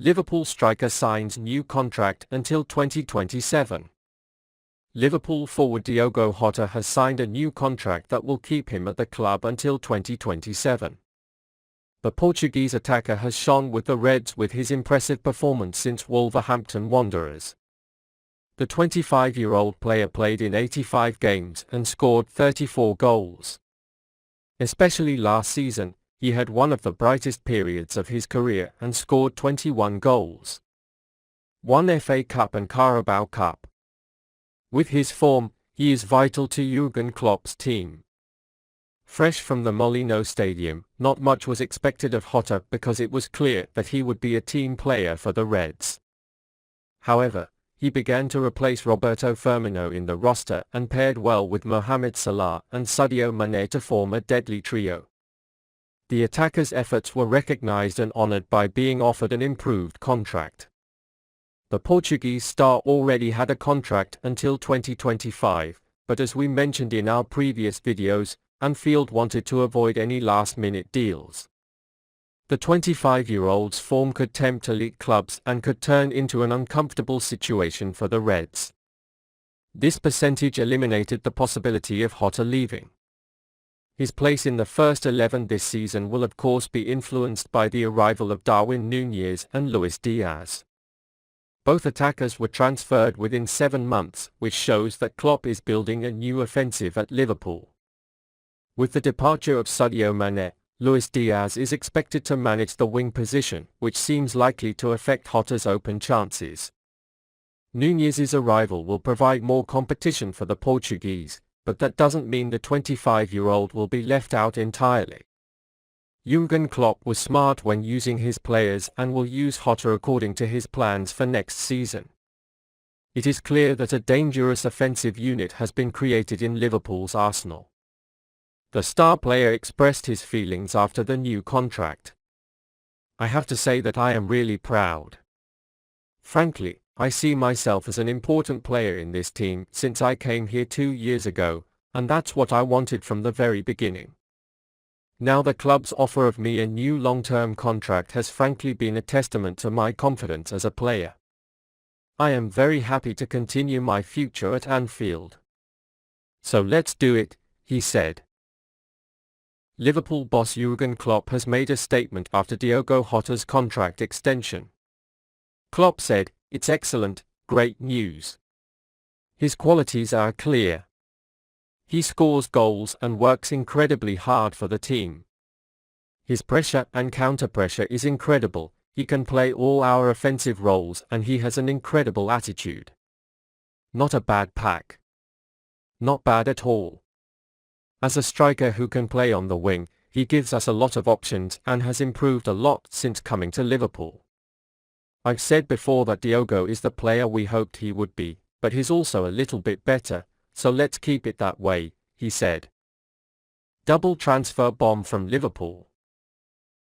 Liverpool striker signs new contract until 2027. Liverpool forward Diogo Jota has signed a new contract that will keep him at the club until 2027. The Portuguese attacker has shone with the Reds with his impressive performance since Wolverhampton Wanderers. The 25-year-old player played in 85 games and scored 34 goals. Especially last season, he had one of the brightest periods of his career and scored 21 goals. Won FA Cup and Carabao Cup. With his form, he is vital to Jürgen Klopp's team. Fresh from the Molineux Stadium, not much was expected of Jota because it was clear that he would be a team player for the Reds. However, he began to replace Roberto Firmino in the roster and paired well with Mohamed Salah and Sadio Mane to form a deadly trio. The attacker's efforts were recognized and honored by being offered an improved contract. The Portuguese star already had a contract until 2025, but as we mentioned in our previous videos, Anfield wanted to avoid any last-minute deals. The 25-year-old's form could tempt elite clubs and could turn into an uncomfortable situation for the Reds. This percentage eliminated the possibility of Jota leaving. His place in the first 11 this season will of course be influenced by the arrival of Darwin Nunez and Luis Diaz. Both attackers were transferred within 7 months, which shows that Klopp is building a new offensive at Liverpool. With the departure of Sadio Mane, Luis Diaz is expected to manage the wing position, which seems likely to affect Jota's open chances. Nunez's arrival will provide more competition for the Portuguese, but that doesn't mean the 25-year-old will be left out entirely. Jürgen Klopp was smart when using his players and will use Jota according to his plans for next season. It is clear that a dangerous offensive unit has been created in Liverpool's arsenal. The star player expressed his feelings after the new contract. "I have to say that I am really proud. Frankly, I see myself as an important player in this team since I came here 2 years ago, and that's what I wanted from the very beginning. Now the club's offer of me a new long-term contract has frankly been a testament to my confidence as a player. I am very happy to continue my future at Anfield. So let's do it," he said. Liverpool boss Jürgen Klopp has made a statement after Diogo Jota's contract extension. Klopp said, "It's excellent, great news. His qualities are clear. He scores goals and works incredibly hard for the team. His pressure and counter-pressure is incredible, he can play all our offensive roles and he has an incredible attitude. Not a bad pack. Not bad at all. As a striker who can play on the wing, he gives us a lot of options and has improved a lot since coming to Liverpool. I've said before that Diogo is the player we hoped he would be, but he's also a little bit better, so let's keep it that way," he said. Double transfer bomb from Liverpool.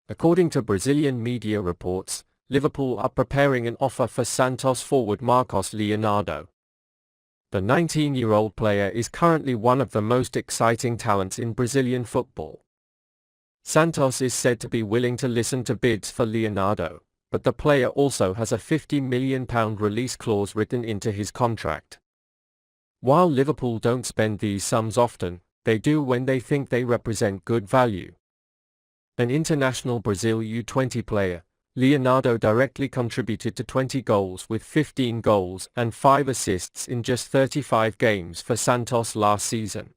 According to Brazilian media reports, Liverpool are preparing an offer for Santos forward Marcos Leonardo. The 19-year-old player is currently one of the most exciting talents in Brazilian football. Santos is said to be willing to listen to bids for Leonardo, but the player also has a £50 million release clause written into his contract. While Liverpool don't spend these sums often, they do when they think they represent good value. An international Brazil U20 player, Leonardo directly contributed to 20 goals with 15 goals and 5 assists in just 35 games for Santos last season.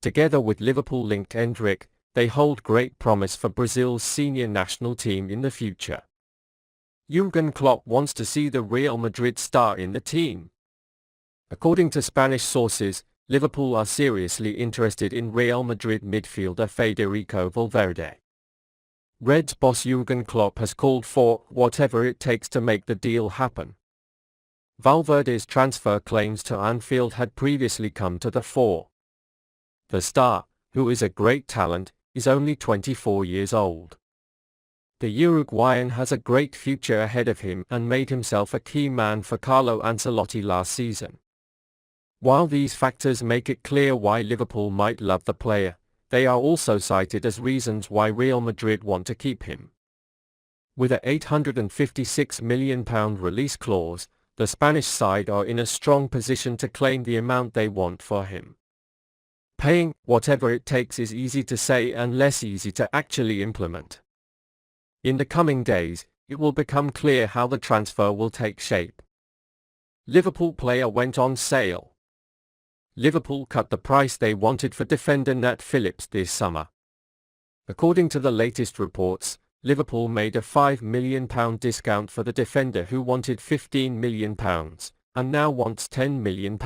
Together with Liverpool-linked Endrick, they hold great promise for Brazil's senior national team in the future. Jürgen Klopp wants to see the Real Madrid star in the team. According to Spanish sources, Liverpool are seriously interested in Real Madrid midfielder Federico Valverde. Reds boss Jürgen Klopp has called for whatever it takes to make the deal happen. Valverde's transfer claims to Anfield had previously come to the fore. The star, who is a great talent, is only 24 years old. The Uruguayan has a great future ahead of him and made himself a key man for Carlo Ancelotti last season. While these factors make it clear why Liverpool might love the player, they are also cited as reasons why Real Madrid want to keep him. With a £856 million release clause, the Spanish side are in a strong position to claim the amount they want for him. Paying whatever it takes is easy to say and less easy to actually implement. In the coming days, it will become clear how the transfer will take shape. Liverpool player went on sale. Liverpool cut the price they wanted for defender Nat Phillips this summer. According to the latest reports, Liverpool made a £5 million discount for the defender who wanted £15 million, and now wants £10 million.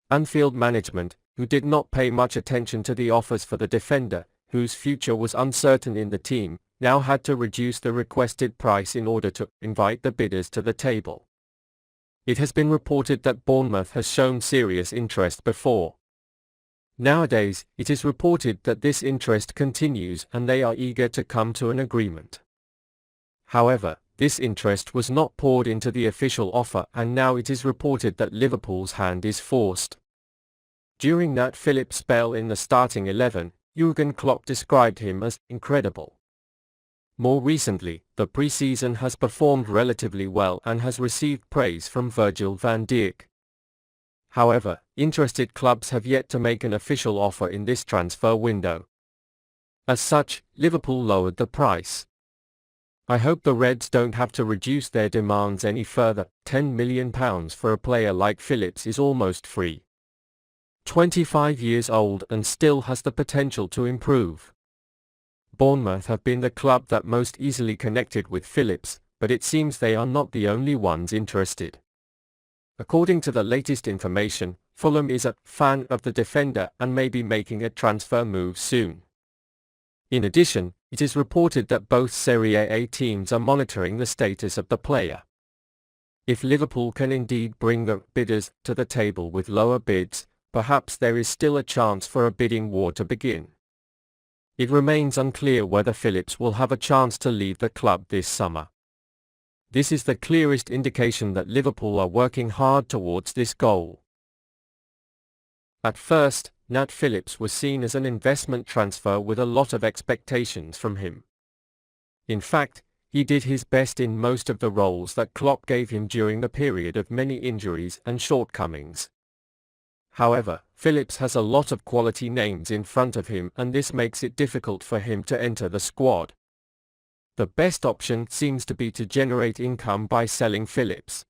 Anfield management, who did not pay much attention to the offers for the defender, whose future was uncertain in the team, now had to reduce the requested price in order to invite the bidders to the table. It has been reported that Bournemouth has shown serious interest before. Nowadays, it is reported that this interest continues and they are eager to come to an agreement. However, this interest was not poured into the official offer, and now it is reported that Liverpool's hand is forced. During Nat Phillips' spell in the starting 11, Jürgen Klopp described him as incredible. More recently, the pre-season has performed relatively well and has received praise from Virgil van Dijk. However, interested clubs have yet to make an official offer in this transfer window. As such, Liverpool lowered the price. I hope the Reds don't have to reduce their demands any further. £10 million for a player like Phillips is almost free. 25 years old and still has the potential to improve. Bournemouth have been the club that most easily connected with Phillips, but it seems they are not the only ones interested. According to the latest information, Fulham is a fan of the defender and may be making a transfer move soon. In addition, it is reported that both Serie A teams are monitoring the status of the player. If Liverpool can indeed bring the bidders to the table with lower bids, perhaps there is still a chance for a bidding war to begin. It remains unclear whether Phillips will have a chance to leave the club this summer. This is the clearest indication that Liverpool are working hard towards this goal. At first, Nat Phillips was seen as an investment transfer with a lot of expectations from him. In fact, he did his best in most of the roles that Klopp gave him during the period of many injuries and shortcomings. However, Phillips has a lot of quality names in front of him, and this makes it difficult for him to enter the squad. The best option seems to be to generate income by selling Phillips.